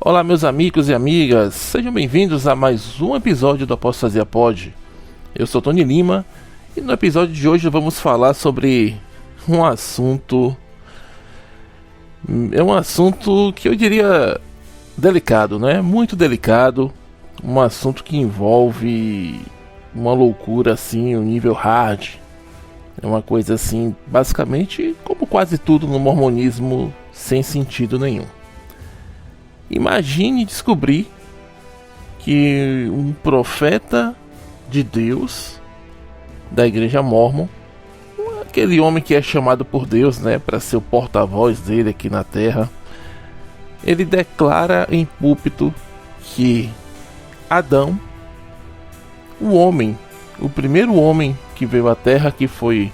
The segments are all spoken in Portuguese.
Olá, meus amigos e amigas, sejam bem-vindos a mais um episódio do Apostasia Pod. Eu sou Tony Lima e no episódio de hoje vamos falar sobre um assunto que eu diria delicado, né? Muito delicado, um assunto que envolve uma loucura assim, um nível hard. É uma coisa assim, basicamente como quase tudo no mormonismo, sem sentido nenhum. Imagine descobrir que um profeta de Deus da igreja Mórmon, aquele homem que é chamado por Deus, né, para ser o porta-voz dele aqui na Terra, ele declara em púlpito que Adão, o primeiro homem que veio à Terra, que foi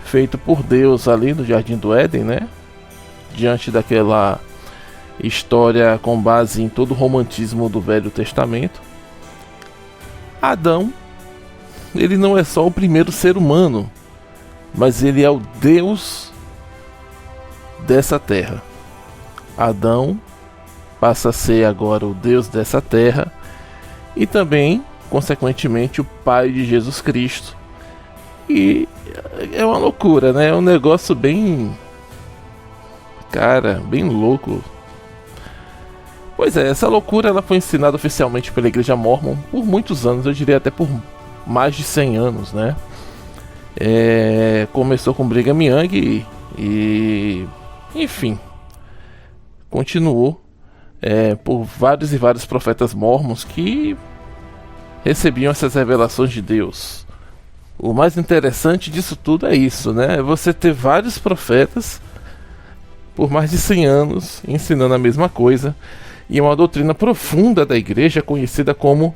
feito por Deus ali no Jardim do Éden, né, diante daquela história com base em todo o romantismo do Velho Testamento, Adão, ele não é só o primeiro ser humano, mas ele é o Deus dessa terra. Adão passa a ser agora o Deus dessa terra e também, consequentemente, o Pai de Jesus Cristo. E é uma loucura, né? É um negócio bem louco. Pois é, essa loucura ela foi ensinada oficialmente pela Igreja Mórmon por muitos anos, eu diria até por mais de 100 anos, né? Começou com Brigham Young e enfim, continuou por vários e vários profetas mórmons que recebiam essas revelações de Deus. O mais interessante disso tudo é isso, né? É você ter vários profetas por mais de 100 anos ensinando a mesma coisa. E uma doutrina profunda da igreja conhecida como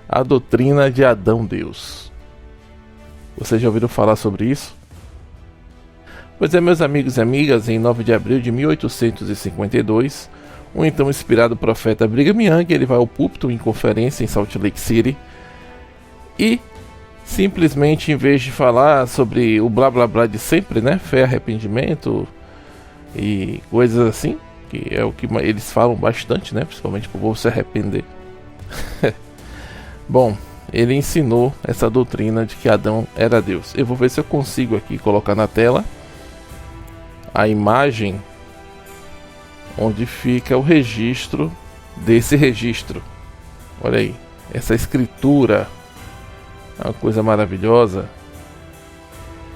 a doutrina de Adão-Deus. Vocês já ouviram falar sobre isso? Pois é, meus amigos e amigas, em 9 de abril de 1852, o então inspirado profeta Brigham Young, ele vai ao púlpito em conferência em Salt Lake City e simplesmente, em vez de falar sobre o blá blá blá de sempre, né, fé, arrependimento e coisas assim, que é o que eles falam bastante, né? Principalmente para o povo se arrepender. Bom, ele ensinou essa doutrina de que Adão era Deus. Eu vou ver se eu consigo aqui colocar na tela a imagem onde fica o registro desse registro. Olha aí, essa escritura é uma coisa maravilhosa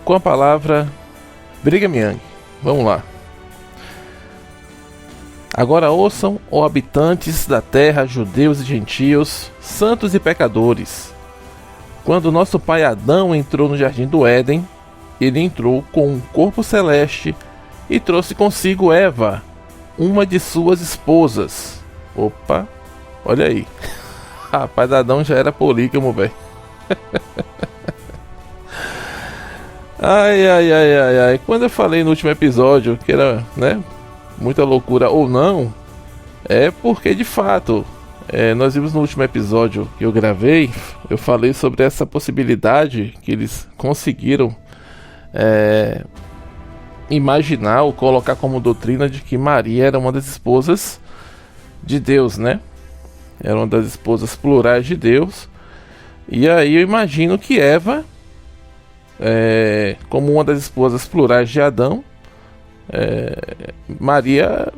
com a palavra Brigham Young. Vamos lá. Agora ouçam, ó habitantes da terra, judeus e gentios, santos e pecadores. Quando nosso pai Adão entrou no jardim do Éden, ele entrou com um corpo celeste e trouxe consigo Eva, uma de suas esposas. Opa, olha aí. Rapaz, Adão já era polígamo, velho. Ai. Quando eu falei no último episódio que era, né, muita loucura ou não, é porque de fato nós vimos no último episódio que eu gravei, eu falei sobre essa possibilidade que eles conseguiram imaginar ou colocar como doutrina de que Maria era uma das esposas de Deus, né? Era uma das esposas plurais de Deus. E aí eu imagino que Eva, como uma das esposas plurais de Adão, Maria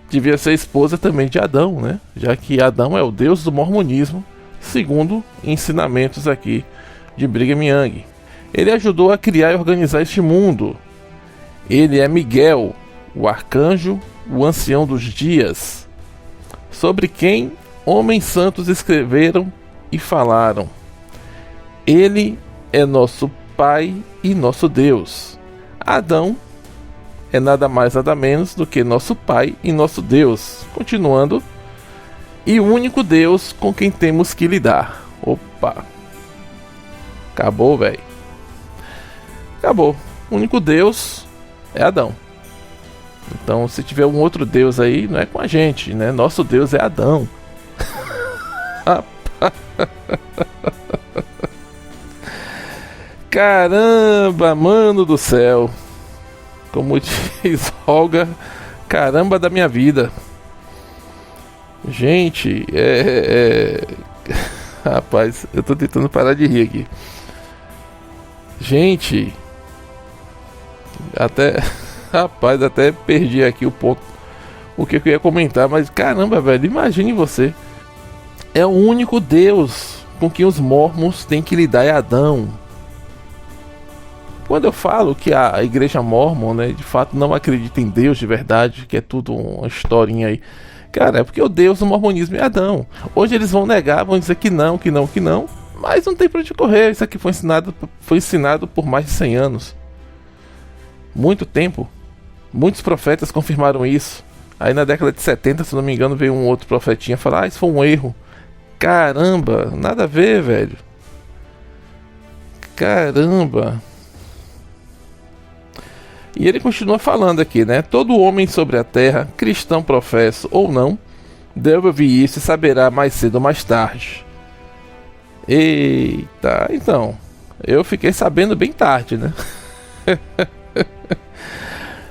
devia ser esposa também de Adão, né? Já que Adão é o Deus do mormonismo, segundo ensinamentos aqui de Brigham Young. Ele ajudou a criar e organizar este mundo. Ele é Miguel, o arcanjo, o ancião dos dias, sobre quem homens santos escreveram e falaram. Ele é nosso Pai e nosso Deus. Adão é nada mais nada menos do que nosso Pai e nosso Deus. Continuando, e o único Deus com quem temos que lidar. Opa, acabou, velho. Acabou. O único Deus é Adão. Então, se tiver um outro Deus aí, não é com a gente, né? Nosso Deus é Adão. Caramba, mano do céu. Como diz Olga, caramba da minha vida. Gente, rapaz, eu tô tentando parar de rir aqui. Gente, até... Rapaz, até perdi aqui o ponto. O que eu ia comentar, mas caramba, velho, imagine você. É o único Deus com que os mormons têm que lidar, é Adão. Quando eu falo que a igreja mormon, né, de fato não acredita em Deus de verdade, que é tudo uma historinha aí, cara, é porque o Deus do mormonismo é Adão. Hoje eles vão negar, vão dizer que não, mas não tem pra onde correr. Isso aqui foi ensinado por mais de 100 anos. Muito tempo. Muitos profetas confirmaram isso. Aí na década de 70, se não me engano, veio um outro profetinha falar: isso foi um erro. Caramba, nada a ver, velho. Caramba. E ele continua falando aqui, né? Todo homem sobre a terra, cristão professo ou não, deve ouvir isso e saberá mais cedo ou mais tarde. Eita, então, eu fiquei sabendo bem tarde, né?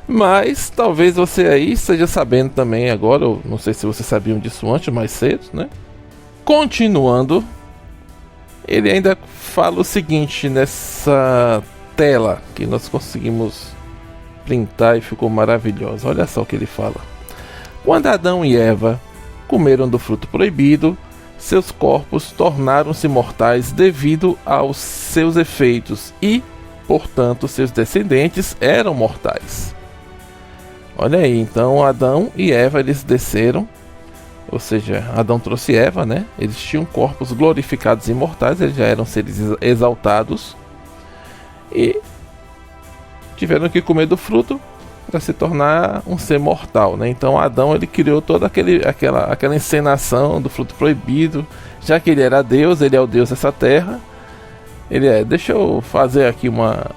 Mas talvez você aí esteja sabendo também agora. Eu não sei se vocês sabiam disso antes, mais cedo, né? Continuando, ele ainda fala o seguinte nessa tela que nós conseguimos printar e ficou maravilhosa. Olha só o que ele fala. Quando Adão e Eva comeram do fruto proibido, seus corpos tornaram-se mortais devido aos seus efeitos e, portanto, seus descendentes eram mortais. Olha aí, então Adão e Eva, eles desceram, ou seja, Adão trouxe Eva, né? Eles tinham corpos glorificados e imortais, eles já eram seres exaltados e tiveram que comer do fruto para se tornar um ser mortal, né? Então Adão, ele criou toda aquela encenação do fruto proibido, já que ele era Deus, ele é o Deus dessa terra. Deixa eu fazer aqui uma...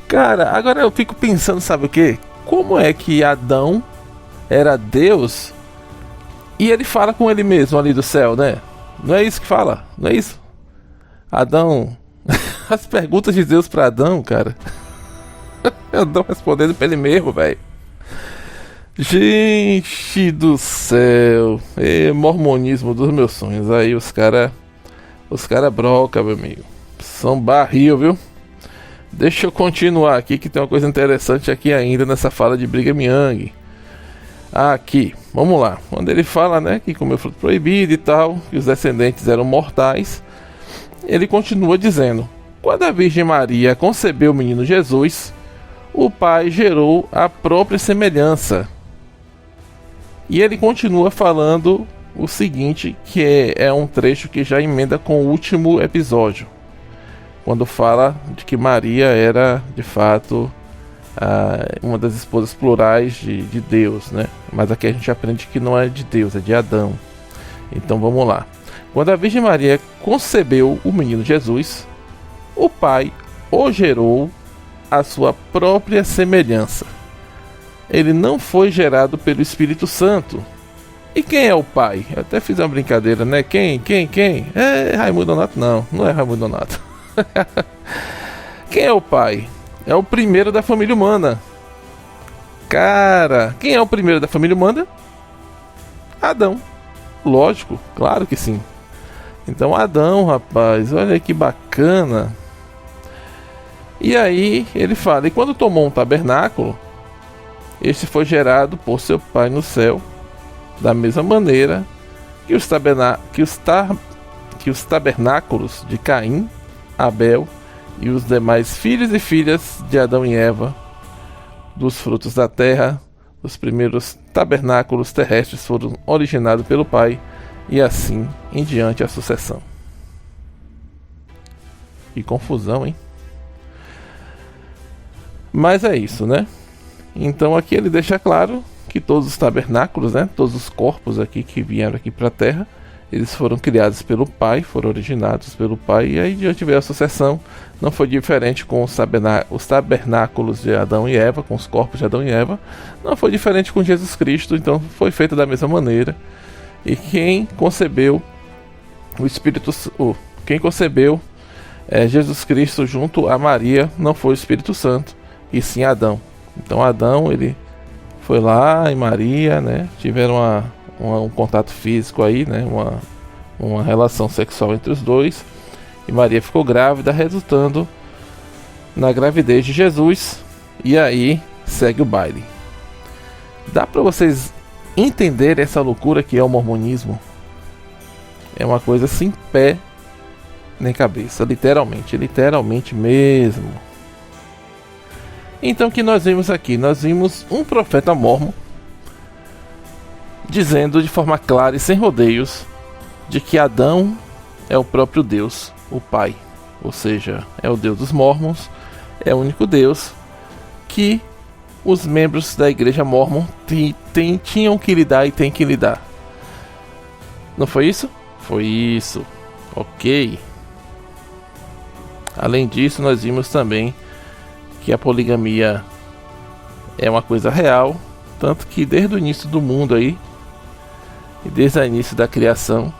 Cara, agora eu fico pensando, sabe o que? Como é que Adão era Deus e ele fala com ele mesmo ali do céu, né? Não é isso que fala? Não é isso? Adão... As perguntas de Deus para Adão, cara. Adão respondendo pra ele mesmo, velho. Gente do céu. Mormonismo dos meus sonhos. Aí os cara broca, meu amigo. São barril, viu? Deixa eu continuar aqui que tem uma coisa interessante aqui ainda nessa fala de Brigham Young. Aqui, vamos lá. Quando ele fala, né, que comeu fruto proibido e tal, que os descendentes eram mortais, ele continua dizendo: quando a Virgem Maria concebeu o menino Jesus, o Pai gerou a própria semelhança. E ele continua falando o seguinte, que é um trecho que já emenda com o último episódio, quando fala de que Maria era, de fato, uma das esposas plurais de Deus, né? Mas aqui a gente aprende que não é de Deus, é de Adão. Então vamos lá. Quando a Virgem Maria concebeu o menino Jesus, o Pai o gerou à sua própria semelhança. Ele não foi gerado pelo Espírito Santo. E quem é o Pai? Eu até fiz uma brincadeira, né? Quem? É Raimundo Donato? Não é Raimundo Donato. Quem é o Pai? É o primeiro da família humana. Cara, quem é o primeiro da família humana? Adão. Lógico, claro que sim. Então Adão, rapaz, olha que bacana. E aí ele fala: e quando tomou um tabernáculo, este foi gerado por seu pai no céu, da mesma maneira que os tabernáculos de Caim, Abel e os demais filhos e filhas de Adão e Eva, dos frutos da terra, os primeiros tabernáculos terrestres foram originados pelo Pai, e assim em diante a sucessão. Que confusão, hein? Mas é isso, né? Então aqui ele deixa claro que todos os tabernáculos, né, todos os corpos aqui que vieram aqui para a Terra, eles foram criados pelo Pai, foram originados pelo Pai, e aí diante veio a sucessão. Não foi diferente com os tabernáculos de Adão e Eva, com os corpos de Adão e Eva. Não foi diferente com Jesus Cristo, então foi feito da mesma maneira. E quem concebeu Jesus Cristo junto a Maria não foi o Espírito Santo, e sim Adão. Então Adão, ele foi lá e Maria, né, tiveram um contato físico aí, né? Uma relação sexual entre os dois. E Maria ficou grávida, resultando na gravidez de Jesus. E aí segue o baile. Dá para vocês entenderem essa loucura que é o mormonismo? É uma coisa sem pé nem cabeça, literalmente mesmo. Então o que nós vimos aqui? Nós vimos um profeta mormon dizendo de forma clara e sem rodeios de que Adão é o próprio Deus, o Pai. Ou seja, é o Deus dos mormons, é o único Deus que os membros da igreja mormon tinham que lidar e têm que lidar. Não foi isso? Foi isso. Ok. Além disso, nós vimos também que a poligamia é uma coisa real, tanto que desde o início do mundo aí, e desde o início da criação,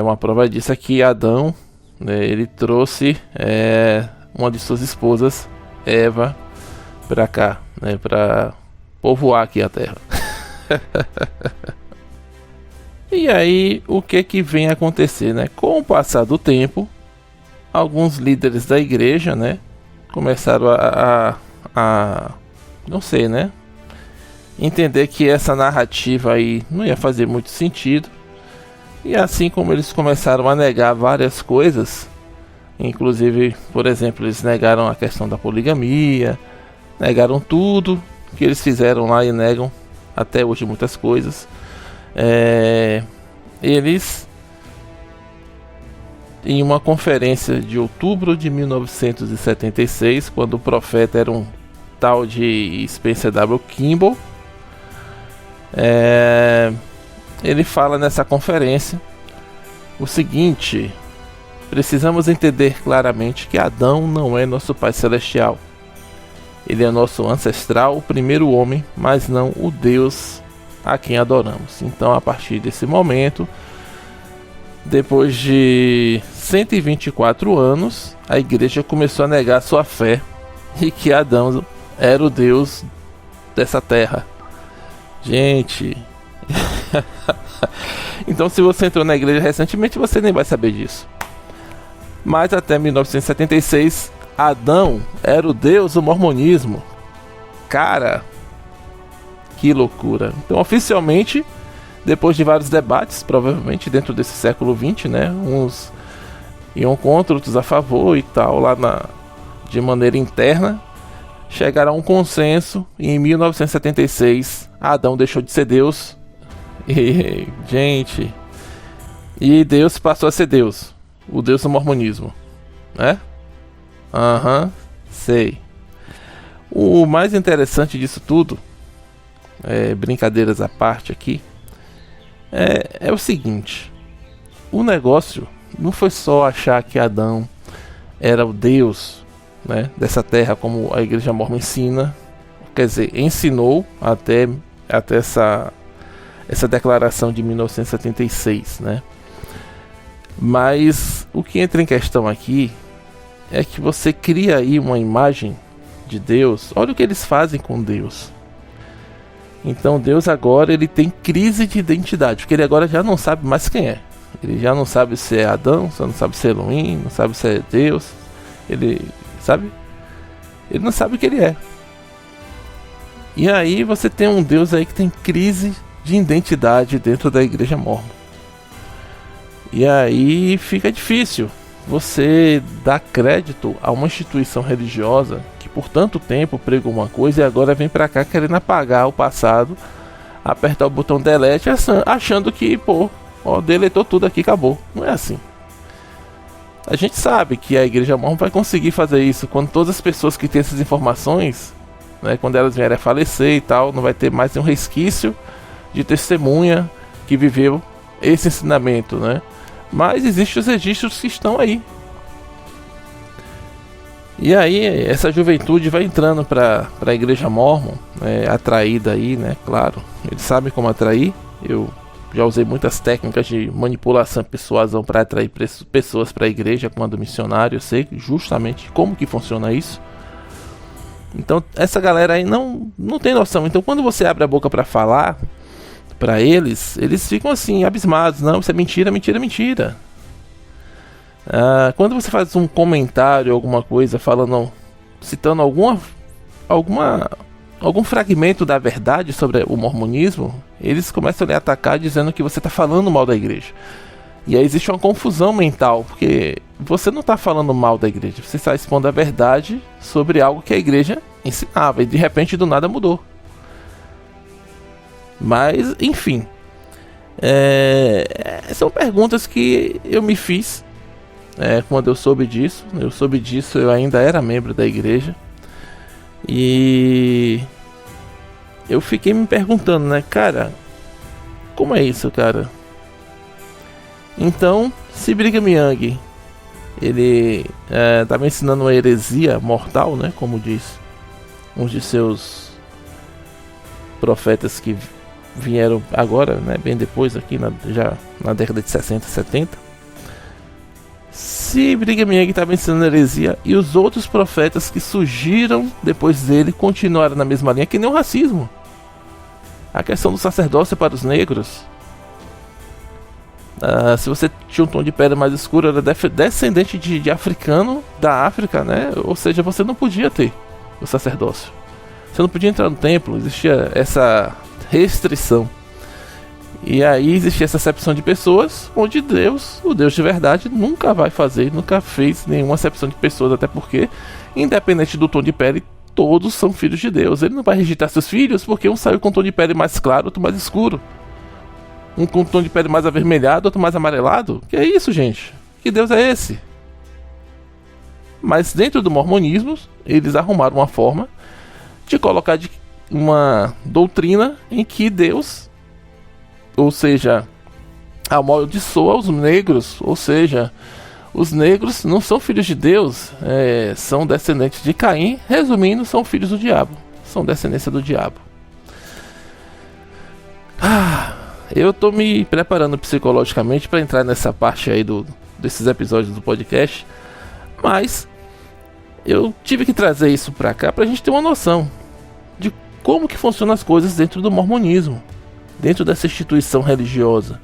uma prova disso é que Adão, ele trouxe uma de suas esposas, Eva, para cá, para povoar aqui a terra. E aí, o que vem a acontecer, né? Com o passar do tempo, alguns líderes da igreja, né, começaram a não sei, né, entender que essa narrativa aí não ia fazer muito sentido. E assim como eles começaram a negar várias coisas, inclusive, por exemplo, eles negaram a questão da poligamia, negaram tudo que eles fizeram lá e negam até hoje muitas coisas. Eles, em uma conferência de outubro de 1976, quando o profeta era um tal de Spencer W. Kimball, ele fala nessa conferência o seguinte: precisamos entender claramente que Adão não é nosso Pai Celestial. Ele é nosso ancestral, o primeiro homem, mas não o Deus a quem adoramos. Então, a partir desse momento, depois de 124 anos, a igreja começou a negar sua fé e que Adão era o Deus dessa terra. Gente, então se você entrou na igreja recentemente, você nem vai saber disso. Mas até 1976, Adão era o Deus do mormonismo. Cara, que loucura. Então, oficialmente, depois de vários debates, provavelmente dentro desse século XX, né, uns iam contra, outros a favor e tal, lá de maneira interna, chegaram a um consenso e em 1976 Adão deixou de ser Deus e, gente, e Deus passou a ser Deus, o Deus do mormonismo, né? Sei. O mais interessante disso tudo, brincadeiras à parte aqui, é o seguinte: o negócio não foi só achar que Adão era o Deus, né, dessa terra, como a igreja mormon ensina, quer dizer, ensinou até essa declaração de 1976, né? Mas o que entra em questão aqui é que você cria aí uma imagem de Deus. Olha o que eles fazem com Deus. Então Deus agora ele tem crise de identidade, porque ele agora já não sabe mais quem é. Ele já não sabe se é Adão, não sabe se é Elohim, não sabe se é Deus. Ele não sabe o que ele é. E aí você tem um Deus aí que tem crise de identidade dentro da igreja mormon. E aí fica difícil você dar crédito a uma instituição religiosa que por tanto tempo pregou uma coisa e agora vem pra cá querendo apagar o passado, apertar o botão delete achando que, deletou tudo aqui, acabou. Não é assim. A gente sabe que a igreja mormon vai conseguir fazer isso quando todas as pessoas que têm essas informações, né, quando elas vierem a falecer e tal, não vai ter mais nenhum resquício de testemunha que viveu esse ensinamento, né? Mas existem os registros que estão aí. E aí essa juventude vai entrando para a igreja mormon, atraída aí, né? Claro, eles sabem como atrair. Eu já usei muitas técnicas de manipulação e persuasão para atrair pessoas para a igreja quando missionário. Eu sei justamente como que funciona isso. Então essa galera aí não tem noção. Então quando você abre a boca para falar, para eles ficam assim, abismados. Não, isso é mentira, mentira, mentira. Quando você faz um comentário, alguma coisa, falando, citando algum fragmento da verdade sobre o mormonismo, eles começam a lhe atacar dizendo que você está falando mal da igreja. E aí existe uma confusão mental, porque você não está falando mal da igreja, você está expondo a verdade sobre algo que a igreja ensinava, e de repente do nada mudou. Mas, enfim, são perguntas que eu me fiz quando eu soube disso. Eu ainda era membro da igreja. E eu fiquei me perguntando, né, cara, como é isso, cara? Então, se Brigham Young, ele estava ensinando uma heresia mortal, né, como diz um de seus profetas que vieram agora, né, bem depois aqui, já na década de 60, 70. Se Brigham Young estava ensinando heresia e os outros profetas que surgiram depois dele continuaram na mesma linha, que nem o racismo, a questão do sacerdócio para os negros, se você tinha um tom de pele mais escuro, era descendente de africano da África, né? Ou seja, você não podia ter o sacerdócio, você não podia entrar no templo, existia essa restrição. E aí existe essa acepção de pessoas, onde Deus, o Deus de verdade, nunca fez nenhuma acepção de pessoas, até porque, independente do tom de pele, todos são filhos de Deus. Ele não vai rejeitar seus filhos porque um saiu com um tom de pele mais claro, outro mais escuro, um com um tom de pele mais avermelhado, outro mais amarelado. Que é isso, gente? Que Deus é esse? Mas dentro do mormonismo, eles arrumaram uma forma de colocar uma doutrina em que Deus, ou seja, amaldiçoa os negros, ou seja, os negros não são filhos de Deus, são descendentes de Caim. Resumindo, são filhos do diabo, são descendência do diabo. Eu tô me preparando psicologicamente para entrar nessa parte aí desses episódios do podcast, mas eu tive que trazer isso para cá pra gente ter uma noção de como que funcionam as coisas dentro do mormonismo, dentro dessa instituição religiosa.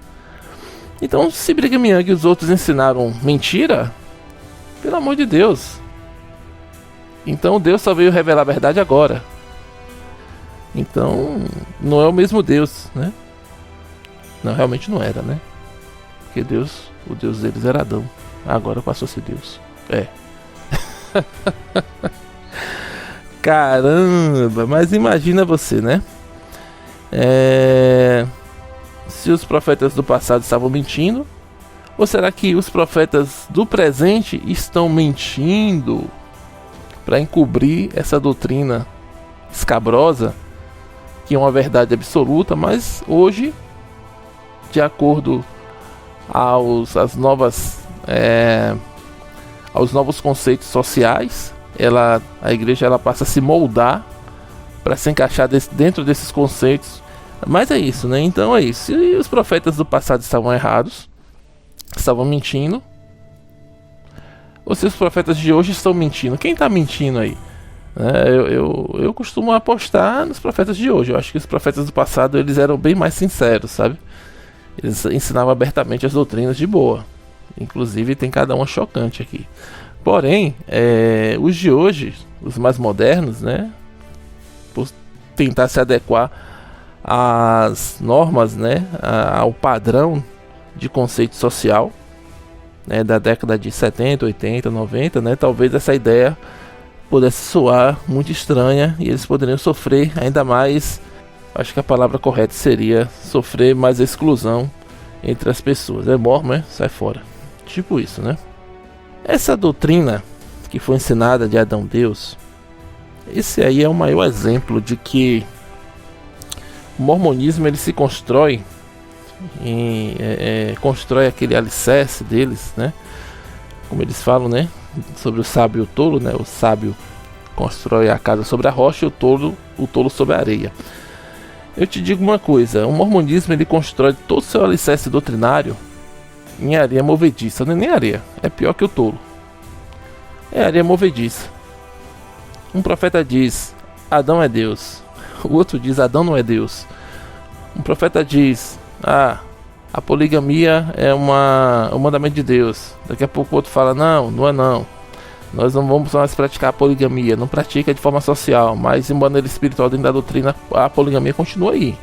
Então, se Brigham Young e os outros ensinaram mentira, pelo amor de Deus, então Deus só veio revelar a verdade agora. Então, não é o mesmo Deus, né? Não, realmente não era, né? Porque Deus, o Deus deles era Adão, agora passou a ser Deus. Caramba, mas imagina você, né? Se os profetas do passado estavam mentindo, ou será que os profetas do presente estão mentindo para encobrir essa doutrina escabrosa, que é uma verdade absoluta, mas hoje, de acordo aos novos conceitos sociais, a igreja passa a se moldar para se encaixar dentro desses conceitos. Mas é isso, né? Então é isso. Se os profetas do passado estavam errados, estavam mentindo, ou se os profetas de hoje estão mentindo, quem está mentindo aí? Eu costumo apostar nos profetas de hoje. Eu acho que os profetas do passado, eles eram bem mais sinceros, sabe? Eles ensinavam abertamente as doutrinas de boa. Inclusive tem cada uma chocante aqui. Porém, os de hoje, os mais modernos, né, por tentar se adequar às normas, né, ao padrão de conceito social, né, da década de 70, 80, 90, né, talvez essa ideia pudesse soar muito estranha e eles poderiam sofrer ainda mais. Acho que a palavra correta seria sofrer mais exclusão entre as pessoas. É mormon, né? Sai fora. Tipo isso, né? Essa doutrina que foi ensinada de Adão Deus, esse aí é o maior exemplo de que o mormonismo, ele se constrói constrói aquele alicerce deles, né? Como eles falam, né? Sobre o sábio e o tolo, né? O sábio constrói a casa sobre a rocha e o tolo sobre a areia. Eu te digo uma coisa, o mormonismo, ele constrói todo o seu alicerce doutrinário em areia movediça. Não é nem areia, é pior que o tolo. É areia movediça. Um profeta diz, Adão é Deus. O outro diz, Adão não é Deus. Um profeta diz: a poligamia é um mandamento de Deus. Daqui a pouco o outro fala: não é não. Nós não vamos mais praticar a poligamia. Não pratica de forma social, mas em maneira espiritual, dentro da doutrina, a poligamia continua aí,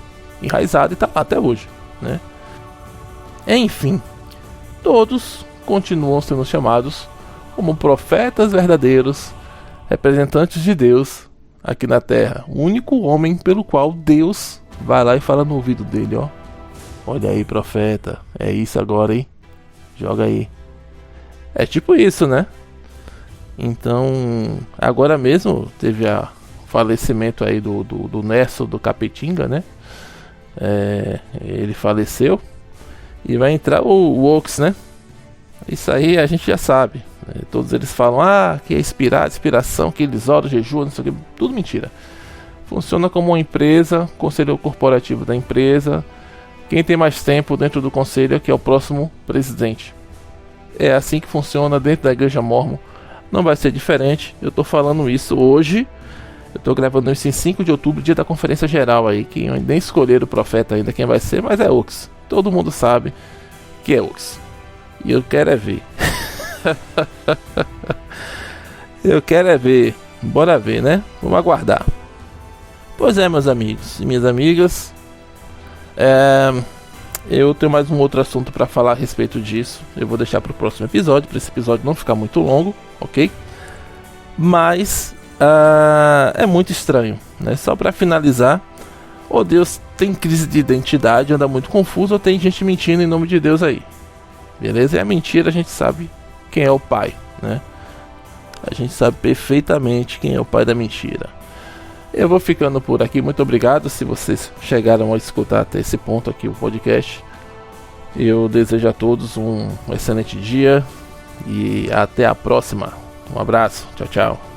enraizada, e está lá até hoje, né? Enfim, todos continuam sendo chamados como profetas verdadeiros, representantes de Deus aqui na terra. O único homem pelo qual Deus vai lá e fala no ouvido dele: ó, olha aí, profeta, é isso agora, hein? Joga aí. É tipo isso, né? Então, agora mesmo teve o falecimento aí do Nerso do Capetinga, né? Ele faleceu. E vai entrar o Ox, né? Isso aí a gente já sabe, né? Todos eles falam que é inspiração, que eles oram, jejuam, não sei o que. Tudo mentira. Funciona como uma empresa, conselho corporativo da empresa. Quem tem mais tempo dentro do conselho é que é o próximo presidente. É assim que funciona dentro da igreja Mórmon. Não vai ser diferente. Eu tô falando isso hoje. Eu tô gravando isso em 5 de outubro, dia da conferência geral aí. Que nem escolheram o profeta ainda quem vai ser, mas é Ox. Todo mundo sabe que é Ox. E eu quero é ver. Eu quero é ver. Bora ver, né? Vamos aguardar. Pois é, meus amigos e minhas amigas. Eu tenho mais um outro assunto para falar a respeito disso. Eu vou deixar para o próximo episódio, para esse episódio não ficar muito longo, ok? Mas é muito estranho, né? Só para finalizar, ou Deus tem crise de identidade, anda muito confuso, ou tem gente mentindo em nome de Deus aí, beleza? E a mentira a gente sabe quem é o pai, né? A gente sabe perfeitamente quem é o pai da mentira. Eu vou ficando por aqui, muito obrigado se vocês chegaram a escutar até esse ponto aqui o podcast. Eu desejo a todos um excelente dia e até a próxima. Um abraço, tchau, tchau.